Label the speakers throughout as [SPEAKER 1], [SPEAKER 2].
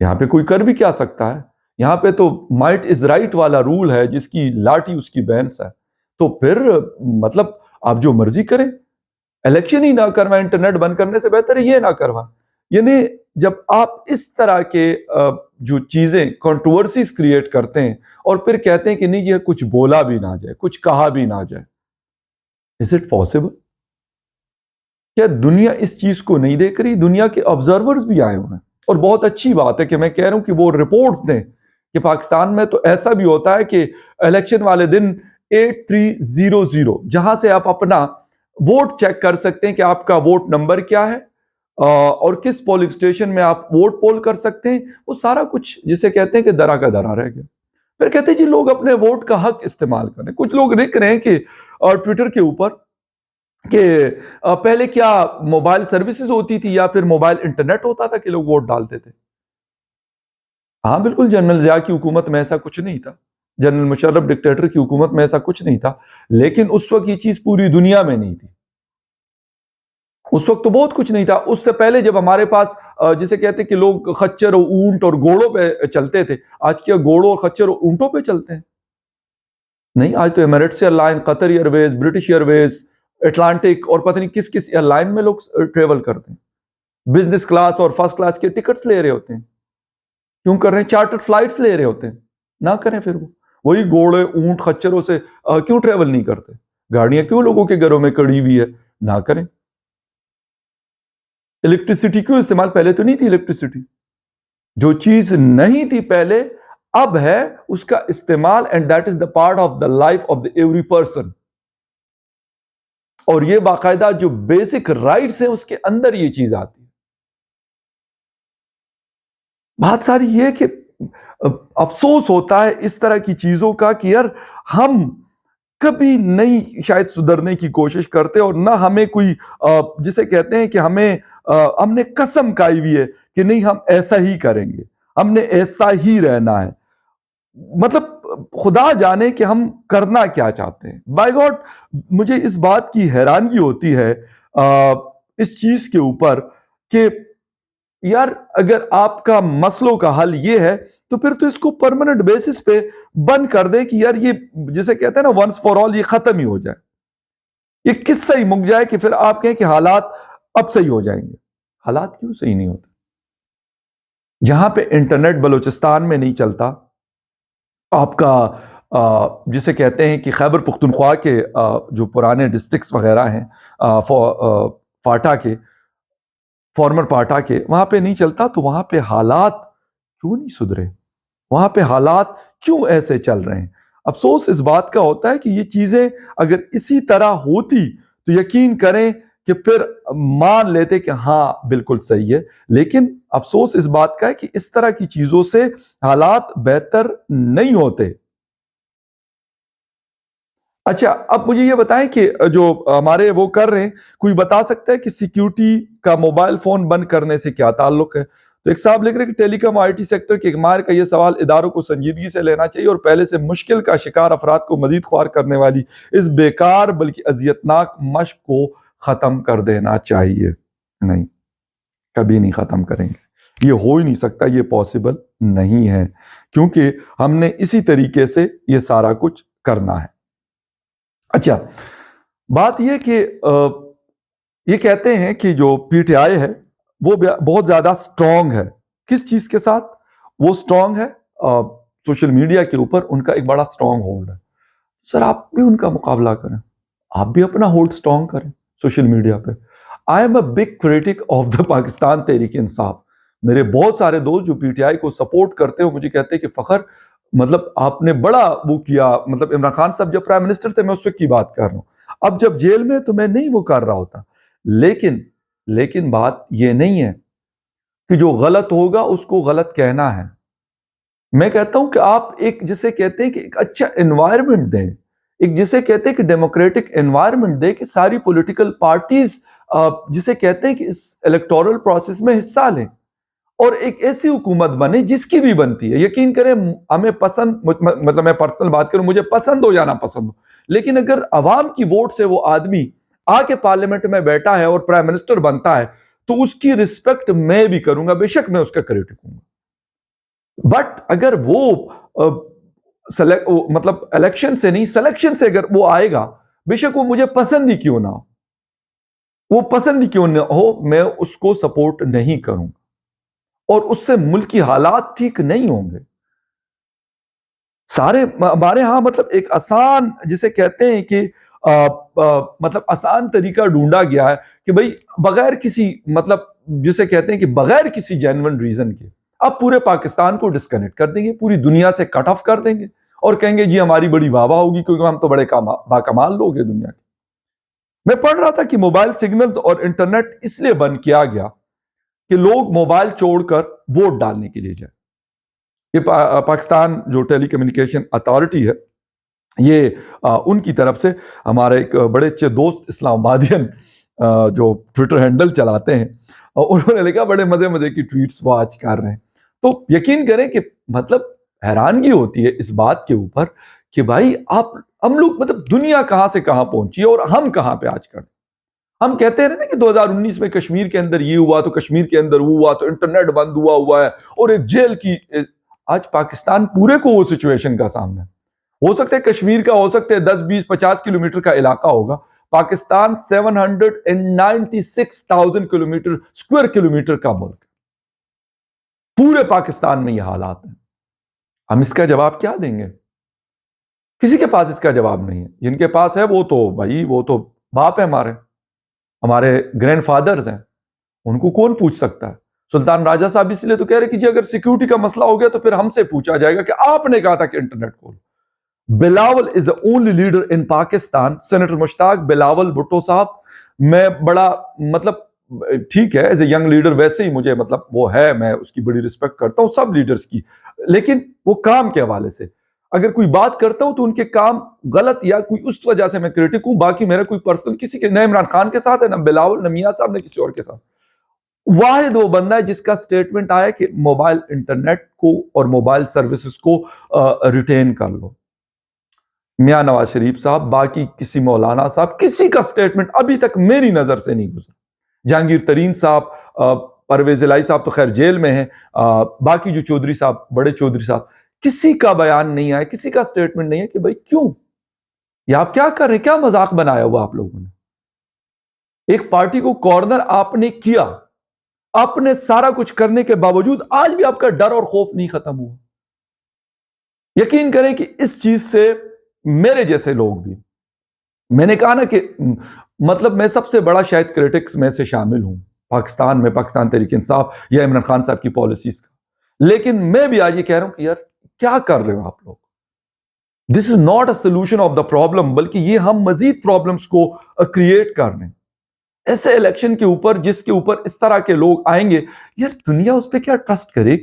[SPEAKER 1] یہاں پہ کوئی کر بھی کیا سکتا ہے؟ یہاں پہ تو مائٹ از رائٹ والا رول ہے، جس کی لاٹھی اس کی بینس ہے. تو پھر مطلب آپ جو مرضی کریں، الیکشن ہی نہ کروائیں، انٹرنیٹ بند کرنے سے بہتر ہے یہ نہ کروائیں. یعنی جب آپ اس طرح کے جو چیزیں کنٹروورسیز کریٹ کرتے ہیں اور پھر کہتے ہیں کہ نہیں یہ کچھ بولا بھی نہ جائے، کچھ کہا بھی نہ جائے، از اٹ پاسبل؟ کیا دنیا اس چیز کو نہیں دیکھ رہی؟ دنیا کے آبزرورز بھی آئے ہوئے ہیں، اور بہت اچھی بات ہے کہ میں کہہ رہا ہوں کہ وہ رپورٹس دیں کہ پاکستان میں تو ایسا بھی ہوتا ہے کہ الیکشن والے دن 8300 جہاں سے آپ اپنا ووٹ چیک کر سکتے ہیں کہ آپ کا ووٹ نمبر کیا ہے اور کس پولنگ سٹیشن میں آپ ووٹ پول کر سکتے ہیں، وہ سارا کچھ جسے کہتے ہیں کہ درا کا درا رہ گیا. پھر کہتے ہیں جی لوگ اپنے ووٹ کا حق استعمال کریں. کچھ لوگ لکھ رہے ہیں کہ ٹویٹر کے اوپر کہ پہلے کیا موبائل سروسز ہوتی تھی یا پھر موبائل انٹرنیٹ ہوتا تھا کہ لوگ ووٹ ڈالتے تھے؟ ہاں بالکل، جنرل ضیاء کی حکومت میں ایسا کچھ نہیں تھا، جنرل مشرف ڈکٹیٹر کی حکومت میں ایسا کچھ نہیں تھا، لیکن اس وقت یہ چیز پوری دنیا میں نہیں تھی. اس وقت تو بہت کچھ نہیں تھا. اس سے پہلے جب ہمارے پاس جسے کہتے ہیں کہ لوگ خچر اور اونٹ اور گھوڑوں پہ چلتے تھے، آج کیا گھوڑوں اور خچر اور اونٹوں پہ چلتے ہیں؟ نہیں، آج تو ایمریٹس ایئر لائن، قطر ایئر ویز، برٹش ایئر ویز، اٹلانٹک اور پتہ نہیں کس کس ایئر لائن میں لوگ ٹریول کرتے ہیں، بزنس کلاس اور فرسٹ کلاس کے ٹکٹس لے رہے ہوتے ہیں. کیوں کر رہے ہیں؟ چارٹر فلائٹس لے رہے ہوتے ہیں. نہ کریں پھر وہی گھوڑے اونٹ خچروں سے کیوں ٹریول نہیں کرتے؟ گاڑیاں کیوں لوگوں کے گھروں میں کڑی ہوئی ہے؟ نہ کریں. الیکٹریسٹی کیوں استعمال؟ پہلے تو نہیں تھی الیکٹریسٹی. جو چیز نہیں تھی پہلے اب ہے اس کا استعمال، and that is the part of the life of the every person. اور یہ باقاعدہ جو بیسک رائٹس ہیں اس کے اندر یہ چیز آتی ہے. بات ساری یہ کہ افسوس ہوتا ہے اس طرح کی چیزوں کا کہ یار ہم کبھی نہیں شاید سدھرنے کی کوشش کرتے، اور نہ ہمیں کوئی جسے کہتے ہیں کہ ہم نے قسم کھائی ہوئی ہے کہ نہیں ہم ایسا ہی کریں گے، ہم نے ایسا ہی رہنا ہے. مطلب خدا جانے کہ ہم کرنا کیا چاہتے ہیں. بائی گاڈ مجھے اس بات کی حیرانگی ہوتی ہے اس چیز کے اوپر کہ یار اگر آپ کا مسئلوں کا حل یہ ہے تو پھر تو اس کو پرماننٹ بیسس پہ بند کر دے کہ یار یہ جسے کہتے ہیں نا ونس فار آل، یہ ختم ہی ہو جائے، یہ قصہ ہی مک جائے کہ پھر آپ کہیں کہ حالات اب صحیح ہو جائیں گے. حالات کیوں صحیح نہیں ہوتے؟ جہاں پہ انٹرنیٹ بلوچستان میں نہیں چلتا، آپ کا جسے کہتے ہیں کہ خیبر پختونخوا کے جو پرانے ڈسٹرکٹس وغیرہ ہیں فاٹا کے، فارمر پاٹا کے، وہاں پہ نہیں چلتا، تو وہاں پہ حالات کیوں نہیں سدھرے؟ وہاں پہ حالات کیوں ایسے چل رہے ہیں؟ افسوس اس بات کا ہوتا ہے کہ یہ چیزیں اگر اسی طرح ہوتی تو یقین کریں کہ پھر مان لیتے کہ ہاں بالکل صحیح ہے. لیکن افسوس اس بات کا ہے کہ اس طرح کی چیزوں سے حالات بہتر نہیں ہوتے. اچھا اب مجھے یہ بتائیں کہ جو ہمارے وہ کر رہے ہیں، کوئی بتا سکتا ہے کہ سیکیورٹی کا موبائل فون بند کرنے سے کیا تعلق ہے؟ تو ایک صاحب لکھ رہے ہیں کہ ٹیلی کام آئی ٹی سیکٹر کے اقمار کا یہ سوال اداروں کو سنجیدگی سے لینا چاہیے اور پہلے سے مشکل کا شکار افراد کو مزید خوار کرنے والی اس بیکار بلکہ اذیتناک مشق کو ختم کر دینا چاہیے. نہیں، کبھی نہیں ختم کریں گے، یہ ہو ہی نہیں سکتا، یہ پاسبل نہیں ہے، کیونکہ ہم نے اسی طریقے سے یہ سارا کچھ کرنا ہے. اچھا بات یہ کہ یہ کہتے ہیں کہ جو پی ٹی آئی ہے وہ بہت زیادہ سٹرونگ ہے. کس چیز کے ساتھ وہ سٹرونگ ہے؟ سوشل میڈیا کے اوپر ان کا ایک بڑا سٹرونگ ہولڈ ہے. سر آپ بھی ان کا مقابلہ کریں، آپ بھی اپنا ہولڈ سٹرونگ کریں سوشل میڈیا پہ. I am a big critic of the Pakistan Tehreek Insaf. میرے بہت سارے دوست جو پی ٹی آئی کو سپورٹ کرتے ہیں مجھے کہتے ہیں کہ فخر مطلب آپ نے بڑا وہ کیا، مطلب عمران خان صاحب جب پرائم منسٹر تھے میں اس وقت کی بات کر رہا ہوں، اب جب جیل میں تو میں نہیں وہ کر رہا ہوتا. لیکن بات یہ نہیں ہے کہ جو غلط ہوگا اس کو غلط کہنا ہے. میں کہتا ہوں کہ آپ ایک جسے کہتے ہیں کہ ایک اچھا انوائرمنٹ دیں، ایک جسے کہتے ہیں کہ ڈیموکریٹک انوائرمنٹ دیں کہ ساری پولیٹیکل پارٹیز جسے کہتے ہیں کہ اس الیکٹورل پروسیس میں حصہ لیں اور ایک ایسی حکومت بنے جس کی بھی بنتی ہے. یقین کریں ہمیں پسند، مطلب میں پرسنل بات کروں، مجھے پسند ہو جانا پسند ہو، لیکن اگر عوام کی ووٹ سے وہ آدمی آ کے پارلیمنٹ میں بیٹھا ہے اور پرائم منسٹر بنتا ہے تو اس کی رسپیکٹ میں بھی کروں گا، بے شک میں اس کا کریٹک ہوں گا. بٹ اگر وہ مطلب الیکشن سے نہیں سلیکشن سے اگر وہ آئے گا، بے شک وہ مجھے پسند ہی کیوں نہ ہو، وہ پسند ہی کیوں نہ ہو، میں اس کو سپورٹ نہیں کروں گا، اور اس سے ملک کی حالات ٹھیک نہیں ہوں گے. سارے ہمارے ہاں مطلب ایک آسان جسے کہتے ہیں کہ مطلب آسان طریقہ ڈھونڈا گیا ہے کہ بھئی بغیر کسی مطلب جسے کہتے ہیں کہ بغیر کسی جینون ریزن کے اب پورے پاکستان کو ڈسکنیکٹ کر دیں گے، پوری دنیا سے کٹ آف کر دیں گے، اور کہیں گے جی ہماری بڑی واہ واہ ہوگی کیونکہ ہم تو بڑے باکمال لوگ ہیں دنیا کے. میں پڑھ رہا تھا کہ موبائل سگنلز اور انٹرنیٹ اس لیے بند کیا گیا کہ لوگ موبائل چھوڑ کر ووٹ ڈالنے کے لیے جائیں. یہ پاکستان جو ٹیلی کمیونیکیشن اتھارٹی ہے، یہ ان کی طرف سے ہمارے ایک بڑے اچھے دوست اسلام آبادین جو ٹویٹر ہینڈل چلاتے ہیں، انہوں نے لکھا بڑے مزے مزے کی ٹویٹس وہ آج کر رہے ہیں. تو یقین کریں کہ مطلب حیرانگی ہوتی ہے اس بات کے اوپر کہ بھائی ہم لوگ مطلب دنیا کہاں سے کہاں پہنچی ہے اور ہم کہاں پہ آج کر. ہم کہتے رہے نا کہ 2019 میں کشمیر کے اندر یہ ہوا تو کشمیر کے اندر وہ ہوا تو انٹرنیٹ بند ہوا ہے اور ایک جیل کی. آج پاکستان پورے کو وہ سچویشن کا سامنا ہے. ہو سکتا ہے کشمیر کا ہو سکتا ہے 10 20 50 کلومیٹر کا علاقہ ہوگا، پاکستان 796,000 کلومیٹر اسکوائر کلومیٹر کا ملک. پورے پاکستان میں یہ حالات ہیں. ہم اس کا جواب کیا دیں گے؟ کسی کے پاس اس کا جواب نہیں ہے. جن کے پاس ہے وہ تو بھائی وہ تو باپ ہے، ہمارے گرینڈ فادرز ہیں، ان کو کون پوچھ سکتا ہے. سلطان راجہ صاحب اس لیے تو کہہ رہے کہ جی اگر سیکیورٹی کا مسئلہ ہو گیا تو پھر ہم سے پوچھا جائے گا کہ آپ نے کہا تھا کہ انٹرنیٹ کھولو. Bilawal is the only leader in Pakistan. Senator Mushtaq Bilawal Bhutto صاحب، میں بڑا مطلب ٹھیک ہے ایز اے ینگ لیڈر ویسے ہی مجھے مطلب وہ ہے، میں اس کی بڑی رسپیکٹ کرتا ہوں سب لیڈرز کی، لیکن وہ کام کے حوالے سے اگر کوئی بات کرتا ہوں تو ان کے کام غلط یا کوئی اس وجہ سے میں کریٹک ہوں. باقی میرا کوئی پرسنل کسی کے نہ عمران خان کے ساتھ ہے، نہ بلاول، نہ میاں صاحب، نہ کسی اور کے ساتھ. واحد وہ بندہ ہے جس کا سٹیٹمنٹ آیا کہ موبائل انٹرنیٹ کو اور موبائل سروسز کو ریٹین کر لو. میاں نواز شریف صاحب، باقی کسی مولانا صاحب، کسی کا سٹیٹمنٹ ابھی تک میری نظر سے نہیں گزرا. جہانگیر ترین صاحب، پرویز الہی صاحب تو خیر جیل میں ہیں، باقی جو چودھری صاحب، بڑے چودھری صاحب، کسی کا بیان نہیں آیا، کسی کا سٹیٹمنٹ نہیں ہے کہ بھائی کیوں، یا آپ کیا کر رہے ہیں، کیا مذاق بنایا ہوا آپ لوگوں نے. ایک پارٹی کو کارنر آپ نے کیا، آپ نے سارا کچھ کرنے کے باوجود آج بھی آپ کا ڈر اور خوف نہیں ختم ہوا. یقین کریں کہ اس چیز سے میرے جیسے لوگ بھی، میں نے کہا نا کہ مطلب میں سب سے بڑا شاید کریٹکس میں سے شامل ہوں پاکستان میں، پاکستان تحریک انصاف یا عمران خان صاحب کی پالیسیز کا، لیکن میں بھی آج یہ کہہ رہا ہوں کہ یار کیا کر رہے ہو آپ لوگ. This is not a solution of the problem, بلکہ یہ ہم مزید پرابلمس کو کریٹ کر رہے ہیں. ایسے الیکشن کے اوپر جس کے اوپر اس طرح کے لوگ آئیں گے، یار دنیا اس پہ کیا ٹرسٹ کرے؟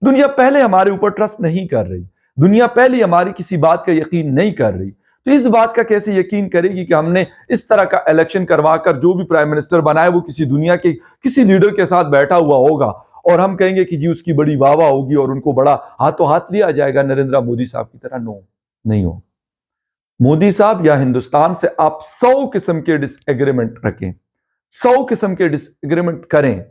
[SPEAKER 1] دنیا پہلے ہمارے اوپر ٹرسٹ نہیں کر رہی، دنیا پہلے ہماری کسی بات کا یقین نہیں کر رہی، تو اس بات کا کیسے یقین کرے گی کہ ہم نے اس طرح کا الیکشن کروا کر جو بھی پرائم منسٹر بنائے وہ کسی دنیا کے کسی لیڈر کے ساتھ بیٹھا ہوا ہوگا اور ہم کہیں گے کہ جی اس کی بڑی واہ واہ ہوگی اور ان کو بڑا ہاتھوں ہاتھ لیا جائے گا نریندر مودی صاحب کی طرح. نو، نہیں ہو. مودی صاحب یا ہندوستان سے آپ 100 قسم کے ڈس ایگریمنٹ رکھیں، 100 قسم کے ڈس ایگریمنٹ کریں،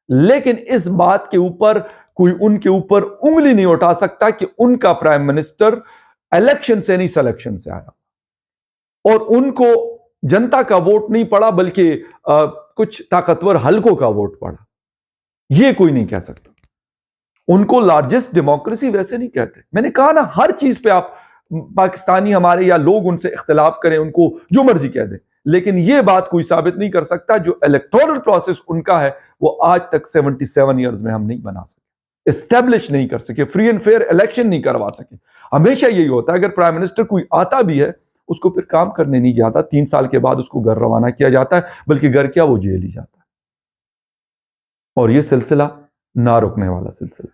[SPEAKER 1] لیکن اس بات کے اوپر کوئی ان کے اوپر انگلی نہیں اٹھا سکتا کہ ان کا پرائم منسٹر الیکشن سے نہیں سلیکشن سے آیا اور ان کو جنتا کا ووٹ نہیں پڑا بلکہ کچھ طاقتور حلقوں کا ووٹ پڑا. یہ کوئی نہیں کہہ سکتا. ان کو لارجسٹ ڈیموکریسی ویسے نہیں کہتے. میں نے کہا نا ہر چیز پہ آپ پاکستانی ہمارے یا لوگ ان سے اختلاف کریں، ان کو جو مرضی کہہ دیں، لیکن یہ بات کوئی ثابت نہیں کر سکتا جو الیکٹورل پروسیس ان کا ہے وہ آج تک 77 ایئرز میں ہم نہیں بنا سکے، اسٹیبلش نہیں کر سکے، فری اینڈ فیئر الیکشن نہیں کروا سکے. ہمیشہ یہی ہوتا ہے، اگر پرائم منسٹر کوئی آتا بھی ہے اس کو پھر کام کرنے نہیں جاتا، 3 سال کے بعد اس کو گھر روانہ کیا جاتا ہے، بلکہ گھر کیا وہ جیل ہی جاتا ہے. اور یہ سلسلہ نہ رکنے والا سلسلہ.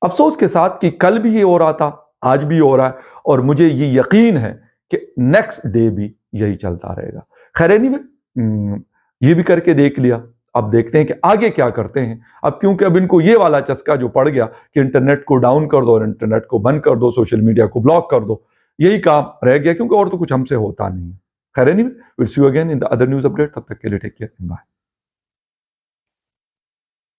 [SPEAKER 1] افسوس کے ساتھ کہ کل بھی یہ ہو رہا تھا، آج بھی ہو رہا ہے، اور مجھے یہ یقین ہے کہ نیکسٹ ڈے بھی یہی چلتا رہے گا. خیر anyway، یہ بھی کر کے دیکھ لیا، اب دیکھتے ہیں کہ آگے کیا کرتے ہیں. اب کیونکہ اب ان کو یہ والا چسکا جو پڑ گیا کہ انٹرنیٹ کو ڈاؤن کر دو اور انٹرنیٹ کو بند کر دو، سوشل میڈیا کو بلاک کر دو، یہی کام رہ گیا کیونکہ اور تو کچھ ہم سے ہوتا نہیں ہے. خیر anyway، we'll see you again in the other news update. تب تک کے لیے ٹیک کیئر، بائے.